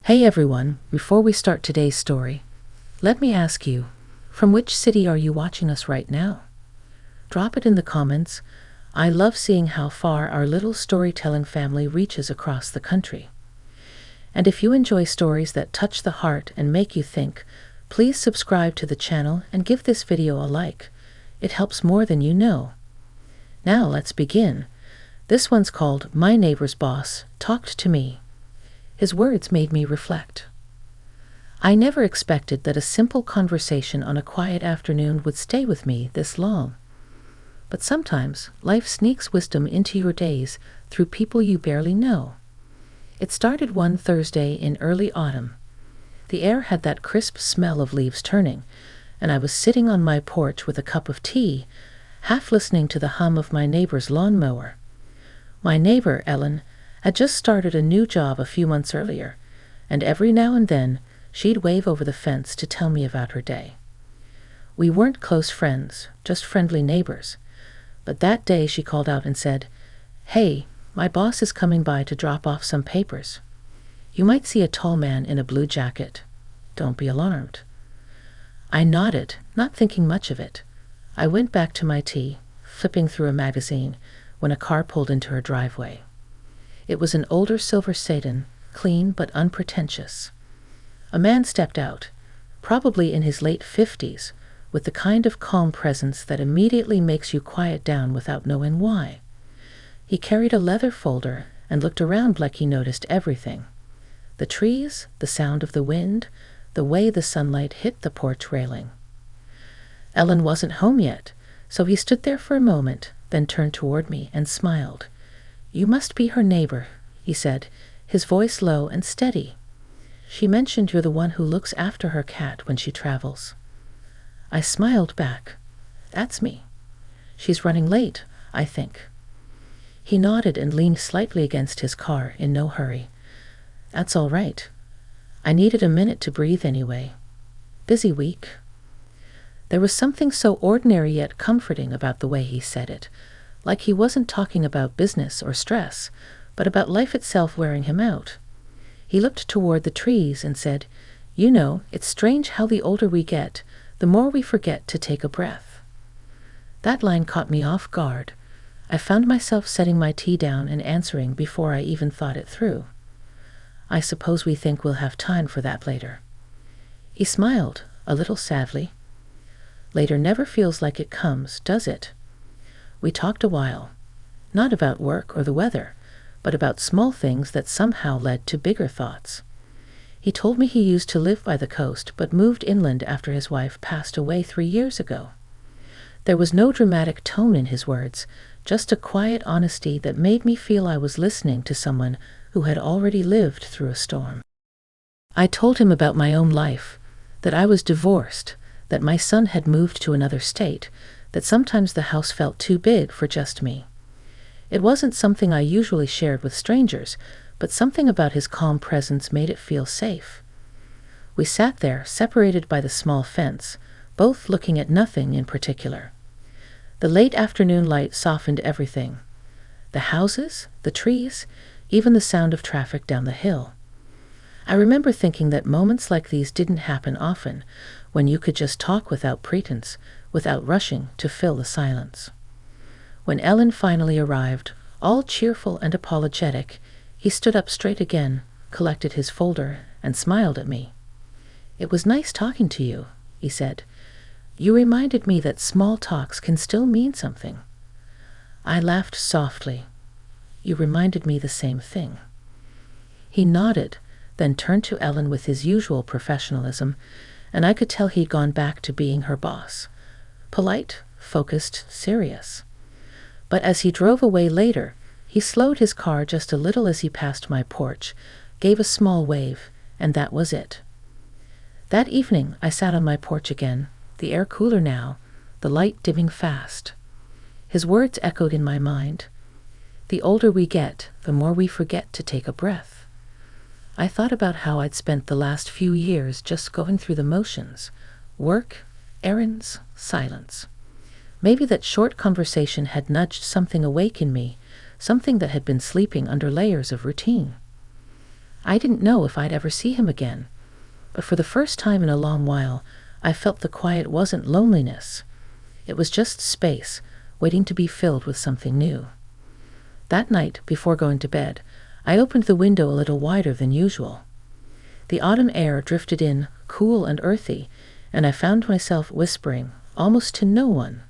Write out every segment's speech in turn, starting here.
Hey everyone, before we start today's story, let me ask you, from which city are you watching us right now? Drop it in the comments. I love seeing how far our little storytelling family reaches across the country. And if you enjoy stories that touch the heart and make you think, please subscribe to the channel and give this video a like. It helps more than you know. Now let's begin. This one's called My Neighbor's Boss Talked to Me. His words made me reflect. I never expected that a simple conversation on a quiet afternoon would stay with me this long. But sometimes life sneaks wisdom into your days through people you barely know. It started one Thursday in early autumn. The air had that crisp smell of leaves turning, and I was sitting on my porch with a cup of tea, half listening to the hum of my neighbor's lawnmower. My neighbor, Ellen, had just started a new job a few months earlier, and every now and then she'd wave over the fence to tell me about her day. We weren't close friends, just friendly neighbors, but that day she called out and said, "Hey, my boss is coming by to drop off some papers. You might see a tall man in a blue jacket. Don't be alarmed." I nodded, not thinking much of it. I went back to my tea, flipping through a magazine, when a car pulled into her driveway. It was an older silver sedan, clean but unpretentious. A man stepped out, probably in his late 50s, with the kind of calm presence that immediately makes you quiet down without knowing why. He carried a leather folder and looked around like he noticed everything. The trees, the sound of the wind, the way the sunlight hit the porch railing. Ellen wasn't home yet, so he stood there for a moment, then turned toward me and smiled. "You must be her neighbor," he said, his voice low and steady. "She mentioned you're the one who looks after her cat when she travels." I smiled back. "That's me. She's running late, I think." He nodded and leaned slightly against his car in no hurry. "That's all right. I needed a minute to breathe anyway. Busy week." There was something so ordinary yet comforting about the way he said it, like he wasn't talking about business or stress, but about life itself wearing him out. He looked toward the trees and said, "You know, it's strange how the older we get, the more we forget to take a breath." That line caught me off guard. I found myself setting my tea down and answering before I even thought it through. "I suppose we think we'll have time for that later." He smiled, a little sadly. Later never feels like it comes, does it? We talked a while, not about work or the weather, but about small things that somehow led to bigger thoughts. He told me he used to live by the coast but moved inland after his wife passed away 3 years ago. There was no dramatic tone in his words, just a quiet honesty that made me feel I was listening to someone who had already lived through a storm. I told him about my own life, that I was divorced, that my son had moved to another state, that sometimes the house felt too big for just me. It wasn't something I usually shared with strangers, but something about his calm presence made it feel safe. We sat there, separated by the small fence, both looking at nothing in particular. The late afternoon light softened everything. The houses, the trees, even the sound of traffic down the hill. I remember thinking that moments like these didn't happen often, when you could just talk without pretense, without rushing to fill the silence. When Ellen finally arrived, all cheerful and apologetic, he stood up straight again, collected his folder, and smiled at me. "It was nice talking to you," he said. "You reminded me that small talks can still mean something." I laughed softly. "You reminded me the same thing." He nodded, then turned to Ellen with his usual professionalism, and I could tell he'd gone back to being her boss. Polite, focused, serious. But as he drove away later, he slowed his car just a little as he passed my porch, gave a small wave, and that was it. That evening, I sat on my porch again, the air cooler now, the light dimming fast. His words echoed in my mind. The older we get, the more we forget to take a breath. I thought about how I'd spent the last few years just going through the motions. Work, errands, silence. Maybe that short conversation had nudged something awake in me, something that had been sleeping under layers of routine. I didn't know if I'd ever see him again, but for the first time in a long while, I felt the quiet wasn't loneliness. It was just space, waiting to be filled with something new. That night, before going to bed, I opened the window a little wider than usual. The autumn air drifted in, cool and earthy, and I found myself whispering, almost to no one,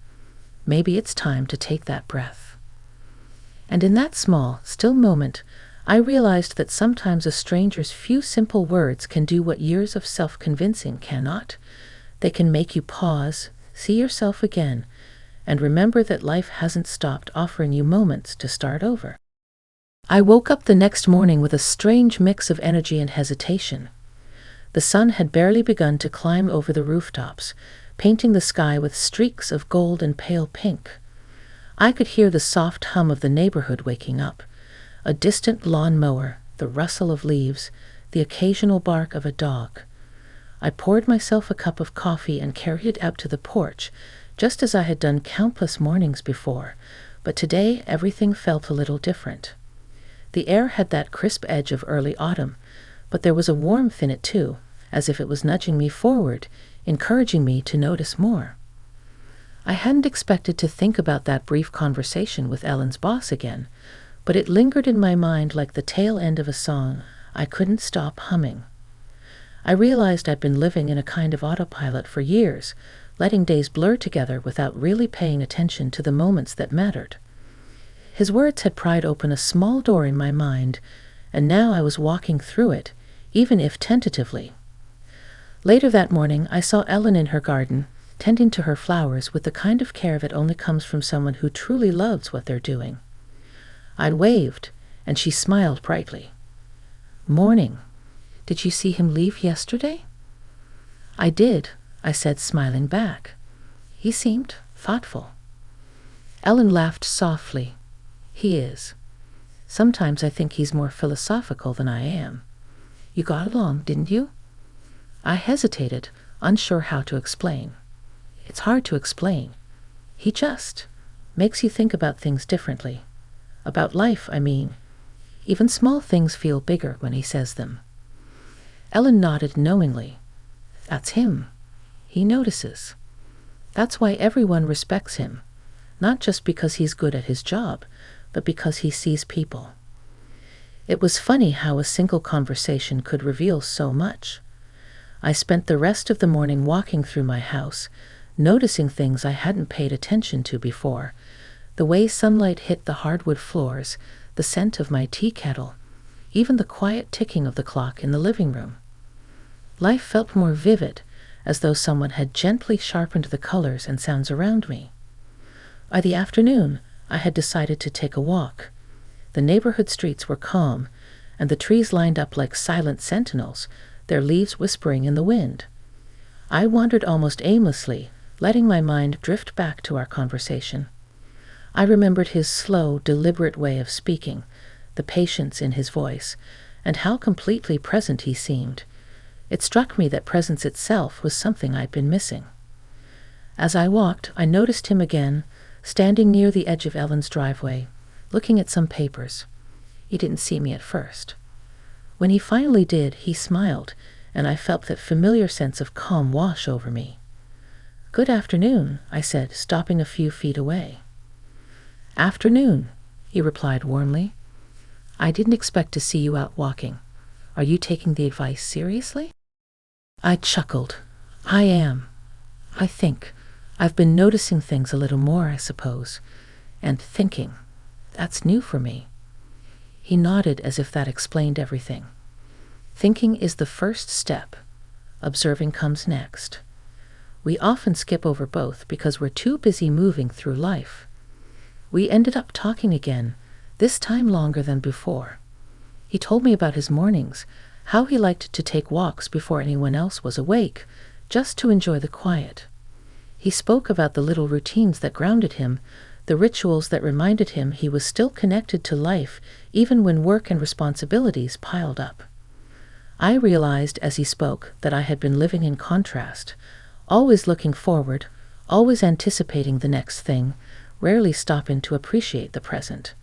maybe it's time to take that breath. And in that small, still moment, I realized that sometimes a stranger's few simple words can do what years of self-convincing cannot. They can make you pause, see yourself again, and remember that life hasn't stopped offering you moments to start over. I woke up the next morning with a strange mix of energy and hesitation. The sun had barely begun to climb over the rooftops, painting the sky with streaks of gold and pale pink. I could hear the soft hum of the neighborhood waking up, a distant lawn mower, the rustle of leaves, the occasional bark of a dog. I poured myself a cup of coffee and carried it out to the porch, just as I had done countless mornings before, but today everything felt a little different. The air had that crisp edge of early autumn, but there was a warmth in it too, as if it was nudging me forward, encouraging me to notice more. I hadn't expected to think about that brief conversation with Ellen's boss again, but it lingered in my mind like the tail end of a song I couldn't stop humming. I realized I'd been living in a kind of autopilot for years, letting days blur together without really paying attention to the moments that mattered. His words had pried open a small door in my mind, and now I was walking through it, even if tentatively. Later that morning, I saw Ellen in her garden, tending to her flowers with the kind of care that only comes from someone who truly loves what they're doing. I waved, and she smiled brightly. "Morning. Did you see him leave yesterday?" "I did," I said, smiling back. "He seemed thoughtful." Ellen laughed softly. "He is. Sometimes I think he's more philosophical than I am. You got along, didn't you?" I hesitated, unsure how to explain. It's hard to explain. He just makes you think about things differently. About life, I mean. Even small things feel bigger when he says them. Ellen nodded knowingly. That's him. He notices. That's why everyone respects him, not just because he's good at his job, but because he sees people. It was funny how a single conversation could reveal so much. I spent the rest of the morning walking through my house, noticing things I hadn't paid attention to before. The way sunlight hit the hardwood floors, the scent of my tea kettle, even the quiet ticking of the clock in the living room. Life felt more vivid, as though someone had gently sharpened the colors and sounds around me. By the afternoon, I had decided to take a walk. The neighborhood streets were calm, and the trees lined up like silent sentinels, their leaves whispering in the wind. I wandered almost aimlessly, letting my mind drift back to our conversation. I remembered his slow, deliberate way of speaking, the patience in his voice, and how completely present he seemed. It struck me that presence itself was something I'd been missing. As I walked, I noticed him again, standing near the edge of Ellen's driveway, looking at some papers. He didn't see me at first. When he finally did, he smiled, and I felt that familiar sense of calm wash over me. "Good afternoon," I said, stopping a few feet away. "Afternoon," he replied warmly. "I didn't expect to see you out walking. Are you taking the advice seriously?" I chuckled. "I am. I think. I've been noticing things a little more, I suppose. And thinking. That's new for me." He nodded as if that explained everything. Thinking is the first step. Observing comes next. We often skip over both because we're too busy moving through life. We ended up talking again, this time longer than before. He told me about his mornings, how he liked to take walks before anyone else was awake, just to enjoy the quiet. He spoke about the little routines that grounded him, the rituals that reminded him he was still connected to life even when work and responsibilities piled up. I realized as he spoke that I had been living in contrast, always looking forward, always anticipating the next thing, rarely stopping to appreciate the present.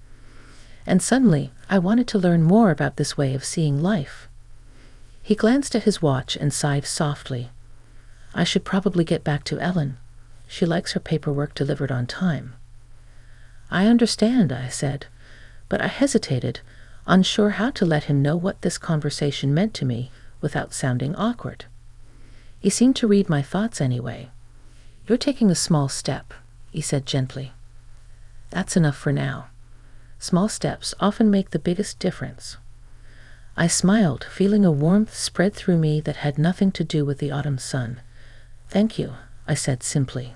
and suddenly I wanted to learn more about this way of seeing life. He glanced at his watch and sighed softly. I should probably get back to Ellen. She likes her paperwork delivered on time. I understand, I said, but I hesitated, unsure how to let him know what this conversation meant to me without sounding awkward. He seemed to read my thoughts anyway. You're taking a small step, he said gently. That's enough for now. Small steps often make the biggest difference. I smiled, feeling a warmth spread through me that had nothing to do with the autumn sun. Thank you, I said simply.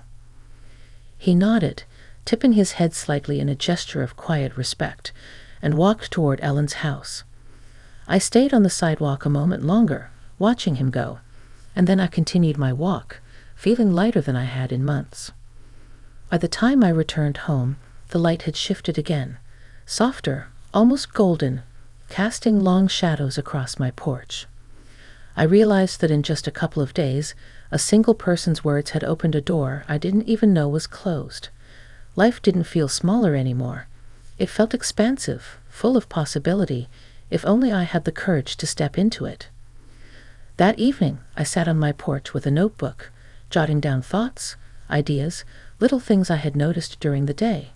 He nodded, tipping his head slightly in a gesture of quiet respect, and walked toward Ellen's house. I stayed on the sidewalk a moment longer, watching him go, and then I continued my walk, feeling lighter than I had in months. By the time I returned home, the light had shifted again, softer, almost golden, casting long shadows across my porch. I realized that in just a couple of days, a single person's words had opened a door I didn't even know was closed. Life didn't feel smaller anymore. It felt expansive, full of possibility, if only I had the courage to step into it. That evening, I sat on my porch with a notebook, jotting down thoughts, ideas, little things I had noticed during the day.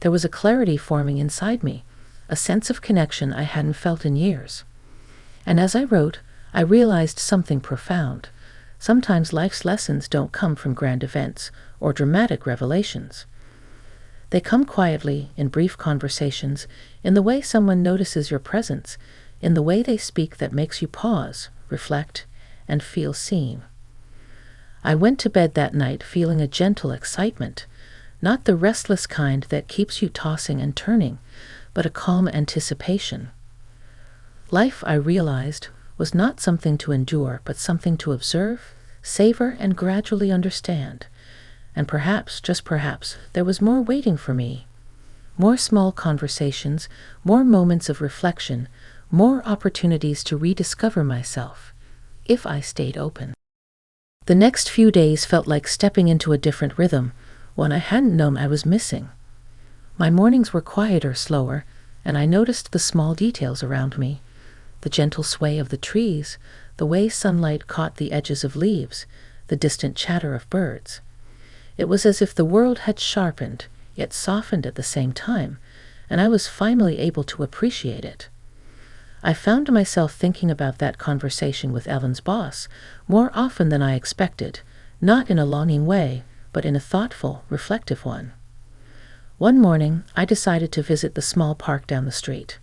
There was a clarity forming inside me, a sense of connection I hadn't felt in years. And as I wrote, I realized something profound. Sometimes life's lessons don't come from grand events or dramatic revelations. They come quietly, in brief conversations, in the way someone notices your presence, in the way they speak that makes you pause, reflect, and feel seen. I went to bed that night feeling a gentle excitement, not the restless kind that keeps you tossing and turning, but a calm anticipation. Life, I realized, was not something to endure, but something to observe, savor, and gradually understand. And perhaps, just perhaps, there was more waiting for me. More small conversations, more moments of reflection, more opportunities to rediscover myself, if I stayed open. The next few days felt like stepping into a different rhythm, one I hadn't known I was missing. My mornings were quieter, slower, and I noticed the small details around me. The gentle sway of the trees, the way sunlight caught the edges of leaves, the distant chatter of birds. It was as if the world had sharpened, yet softened at the same time, and I was finally able to appreciate it. I found myself thinking about that conversation with Ellen's boss more often than I expected, not in a longing way, but in a thoughtful, reflective one. One morning, I decided to visit the small park down the street.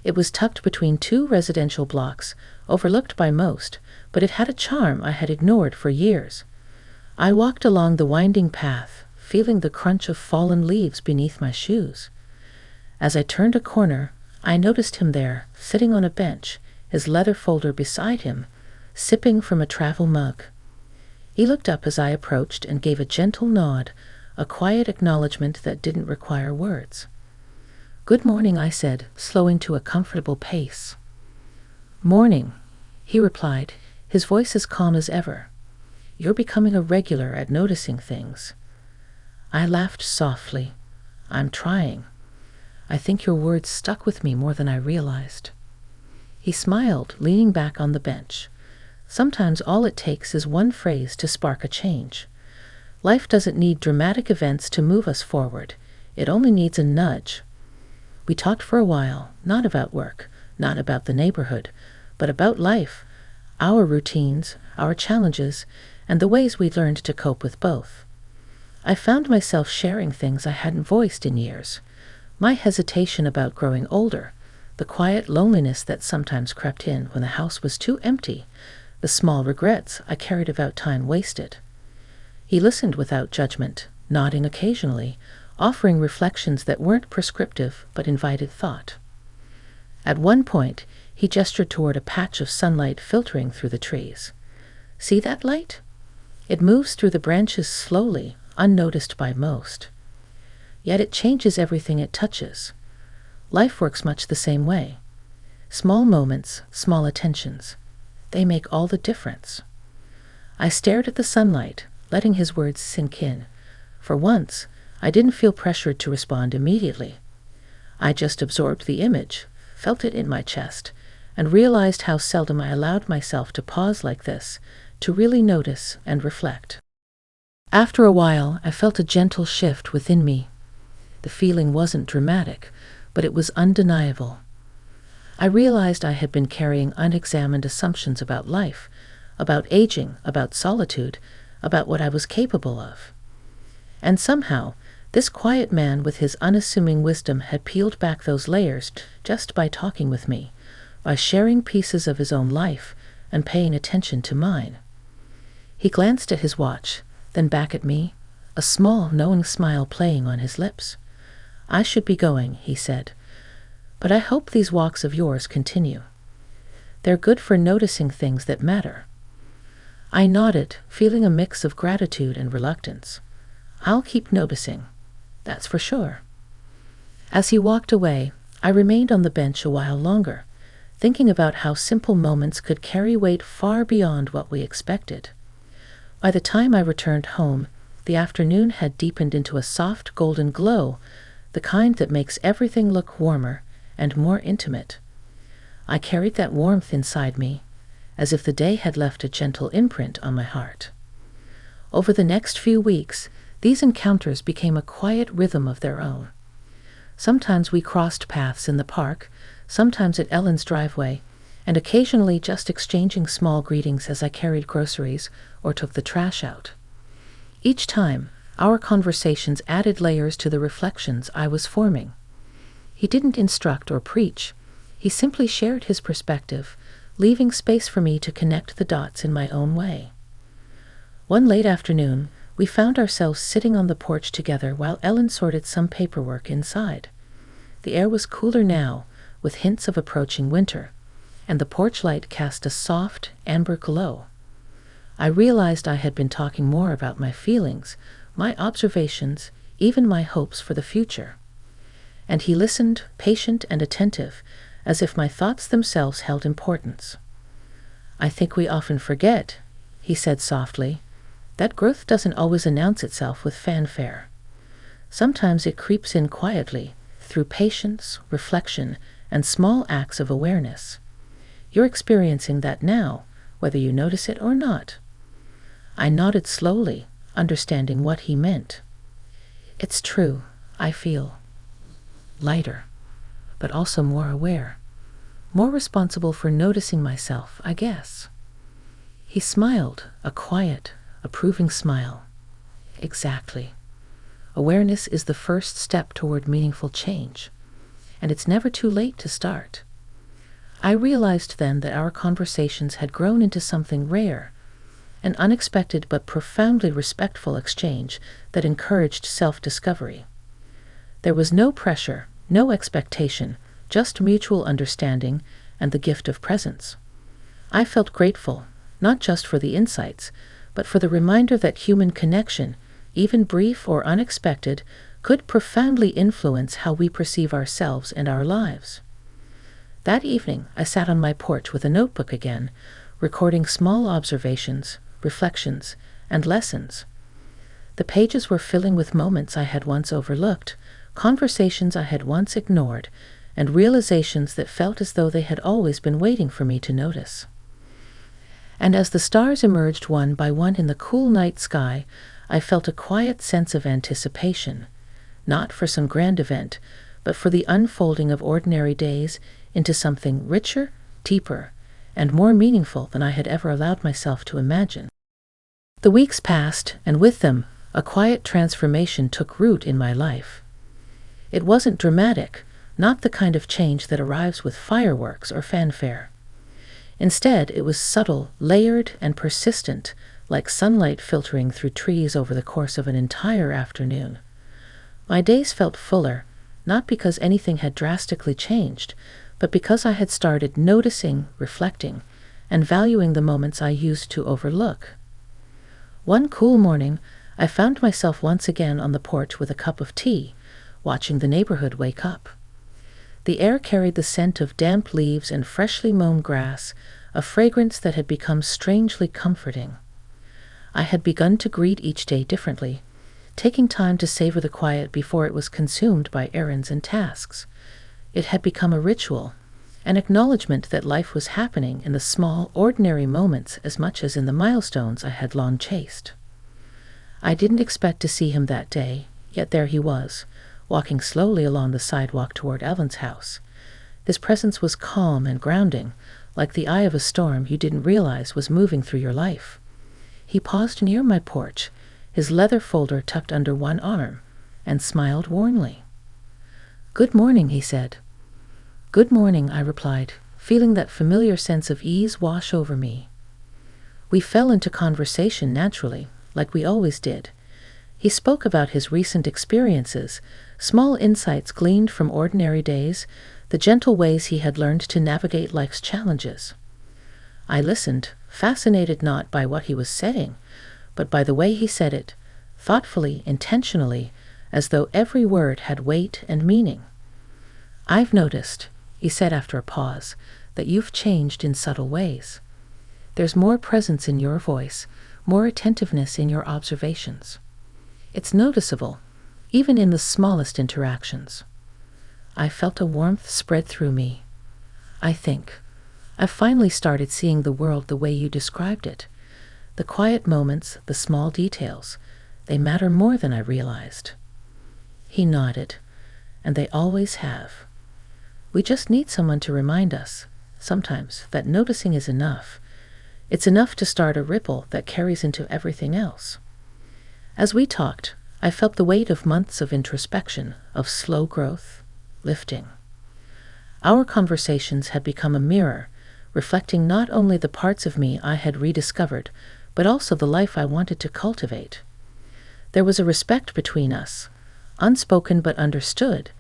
It was tucked between two residential blocks, overlooked by most, but it had a charm I had ignored for years. I walked along the winding path, feeling the crunch of fallen leaves beneath my shoes. As I turned a corner, I noticed him there, sitting on a bench, his leather folder beside him, sipping from a travel mug. He looked up as I approached and gave a gentle nod, a quiet acknowledgement that didn't require words. "Good morning," I said, slowing to a comfortable pace. "Morning," he replied, his voice as calm as ever. "You're becoming a regular at noticing things." I laughed softly. "I'm trying. I think your words stuck with me more than I realized." He smiled, leaning back on the bench. Sometimes all it takes is one phrase to spark a change. Life doesn't need dramatic events to move us forward. It only needs a nudge. We talked for a while, not about work, not about the neighborhood, but about life, our routines, our challenges, and the ways we learned to cope with both. I found myself sharing things I hadn't voiced in years. My hesitation about growing older, the quiet loneliness that sometimes crept in when the house was too empty, the small regrets I carried about time wasted. He listened without judgment, nodding occasionally, offering reflections that weren't prescriptive but invited thought. At one point, he gestured toward a patch of sunlight filtering through the trees. "See that light? It moves through the branches slowly, unnoticed by most. Yet it changes everything it touches. Life works much the same way. Small moments, small attentions. They make all the difference." I stared at the sunlight, letting his words sink in. For once, I didn't feel pressured to respond immediately. I just absorbed the image, felt it in my chest, and realized how seldom I allowed myself to pause like this, to really notice and reflect. After a while, I felt a gentle shift within me. The feeling wasn't dramatic, but it was undeniable. I realized I had been carrying unexamined assumptions about life, about aging, about solitude, about what I was capable of. And somehow, this quiet man with his unassuming wisdom had peeled back those layers just by talking with me, by sharing pieces of his own life and paying attention to mine. He glanced at his watch, then back at me, a small, knowing smile playing on his lips. "I should be going," he said, "but I hope these walks of yours continue. They're good for noticing things that matter." I nodded, feeling a mix of gratitude and reluctance. "I'll keep noticing, that's for sure." As he walked away, I remained on the bench a while longer, thinking about how simple moments could carry weight far beyond what we expected. By the time I returned home, the afternoon had deepened into a soft golden glow, the kind that makes everything look warmer and more intimate. I carried that warmth inside me, as if the day had left a gentle imprint on my heart. Over the next few weeks, these encounters became a quiet rhythm of their own. Sometimes we crossed paths in the park, sometimes at Ellen's driveway, and occasionally just exchanging small greetings as I carried groceries or took the trash out. Each time, our conversations added layers to the reflections I was forming. He didn't instruct or preach. He simply shared his perspective, leaving space for me to connect the dots in my own way. One late afternoon, we found ourselves sitting on the porch together while Ellen sorted some paperwork inside. The air was cooler now, with hints of approaching winter, and the porch light cast a soft, amber glow. I realized I had been talking more about my feelings, my observations, even my hopes for the future. And he listened, patient and attentive, as if my thoughts themselves held importance. "I think we often forget," he said softly, "that growth doesn't always announce itself with fanfare. Sometimes it creeps in quietly, through patience, reflection, and small acts of awareness. You're experiencing that now, whether you notice it or not." I nodded slowly, understanding what he meant. "It's true, I feel lighter, but also more aware, more responsible for noticing myself, I guess." He smiled, a quiet, approving smile. "Exactly. Awareness is the first step toward meaningful change, and it's never too late to start." I realized then that our conversations had grown into something rare, an unexpected but profoundly respectful exchange that encouraged self-discovery. There was no pressure, no expectation, just mutual understanding and the gift of presence. I felt grateful, not just for the insights, but for the reminder that human connection, even brief or unexpected, could profoundly influence how we perceive ourselves and our lives. That evening, I sat on my porch with a notebook again, recording small observations, reflections, and lessons. The pages were filling with moments I had once overlooked, conversations I had once ignored, and realizations that felt as though they had always been waiting for me to notice. And as the stars emerged one by one in the cool night sky, I felt a quiet sense of anticipation, not for some grand event, but for the unfolding of ordinary days into something richer, deeper, and more meaningful than I had ever allowed myself to imagine. The weeks passed, and with them, a quiet transformation took root in my life. It wasn't dramatic, not the kind of change that arrives with fireworks or fanfare. Instead, it was subtle, layered, and persistent, like sunlight filtering through trees over the course of an entire afternoon. My days felt fuller, not because anything had drastically changed, but because I had started noticing, reflecting, and valuing the moments I used to overlook. One cool morning, I found myself once again on the porch with a cup of tea, watching the neighborhood wake up. The air carried the scent of damp leaves and freshly mown grass, a fragrance that had become strangely comforting. I had begun to greet each day differently, taking time to savor the quiet before it was consumed by errands and tasks. It had become a ritual, an acknowledgement that life was happening in the small, ordinary moments as much as in the milestones I had long chased. I didn't expect to see him that day, yet there he was, walking slowly along the sidewalk toward Evan's house. His presence was calm and grounding, like the eye of a storm you didn't realize was moving through your life. He paused near my porch, his leather folder tucked under one arm, and smiled warmly. "Good morning," he said. "Good morning," I replied, feeling that familiar sense of ease wash over me. We fell into conversation naturally, like we always did. He spoke about his recent experiences, small insights gleaned from ordinary days, the gentle ways he had learned to navigate life's challenges. I listened, fascinated not by what he was saying, but by the way he said it, thoughtfully, intentionally, as though every word had weight and meaning. "I've noticed," he said after a pause, "that you've changed in subtle ways. There's more presence in your voice, more attentiveness in your observations. It's noticeable, even in the smallest interactions." I felt a warmth spread through me. I think I've finally started seeing the world the way you described it. The quiet moments, the small details, they matter more than I realized. He nodded, and they always have. We just need someone to remind us, sometimes, that noticing is enough. It's enough to start a ripple that carries into everything else. As we talked, I felt the weight of months of introspection, of slow growth, lifting. Our conversations had become a mirror, reflecting not only the parts of me I had rediscovered, but also the life I wanted to cultivate. There was a respect between us, unspoken but understood,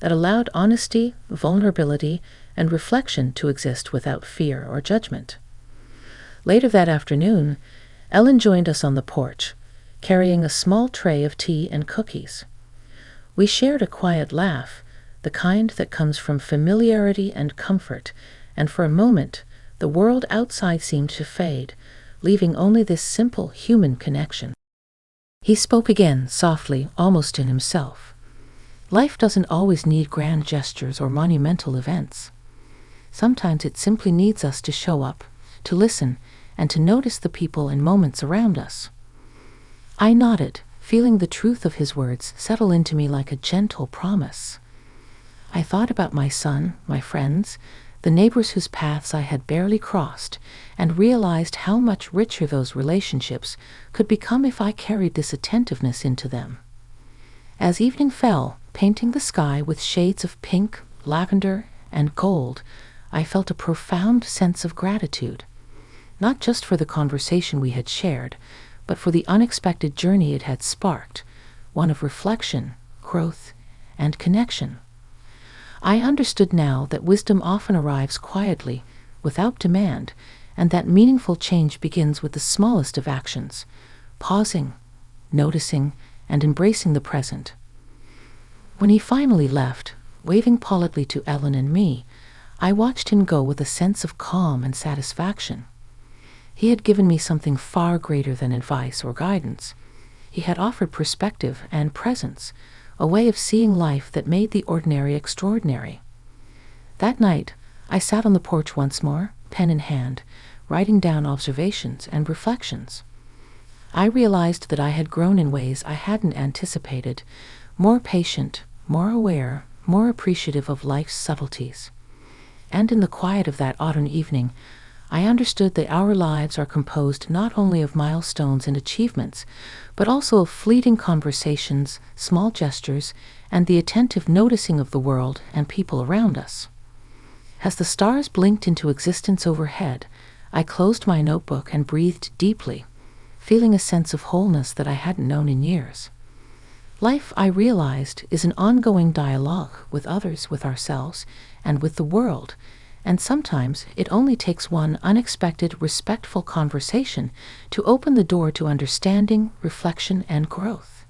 that allowed honesty, vulnerability, and reflection to exist without fear or judgment. Later that afternoon, Ellen joined us on the porch, carrying a small tray of tea and cookies. We shared a quiet laugh, the kind that comes from familiarity and comfort, and for a moment, the world outside seemed to fade, leaving only this simple human connection. He spoke again, softly, almost in himself. Life doesn't always need grand gestures or monumental events. Sometimes it simply needs us to show up, to listen, and to notice the people and moments around us. I nodded, feeling the truth of his words settle into me like a gentle promise. I thought about my son, my friends, the neighbors whose paths I had barely crossed, and realized how much richer those relationships could become if I carried this attentiveness into them. As evening fell, painting the sky with shades of pink, lavender, and gold, I felt a profound sense of gratitude, not just for the conversation we had shared, but for the unexpected journey it had sparked, one of reflection, growth, and connection. I understood now that wisdom often arrives quietly, without demand, and that meaningful change begins with the smallest of actions, pausing, noticing, and embracing the present. When he finally left, waving politely to Ellen and me, I watched him go with a sense of calm and satisfaction. He had given me something far greater than advice or guidance. He had offered perspective and presence, a way of seeing life that made the ordinary extraordinary. That night, I sat on the porch once more, pen in hand, writing down observations and reflections. I realized that I had grown in ways I hadn't anticipated, more patient, more aware, more appreciative of life's subtleties. And in the quiet of that autumn evening, I understood that our lives are composed not only of milestones and achievements, but also of fleeting conversations, small gestures, and the attentive noticing of the world and people around us. As the stars blinked into existence overhead, I closed my notebook and breathed deeply, feeling a sense of wholeness that I hadn't known in years. Life, I realized, is an ongoing dialogue with others, with ourselves, and with the world, and sometimes it only takes one unexpected, respectful conversation to open the door to understanding, reflection, and growth.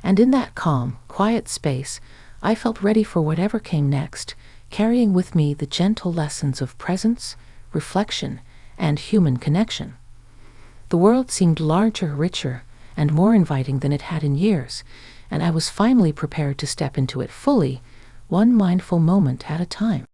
And in that calm, quiet space, I felt ready for whatever came next, carrying with me the gentle lessons of presence, reflection, and human connection. The world seemed larger, richer, and more inviting than it had in years, and I was finally prepared to step into it fully, one mindful moment at a time.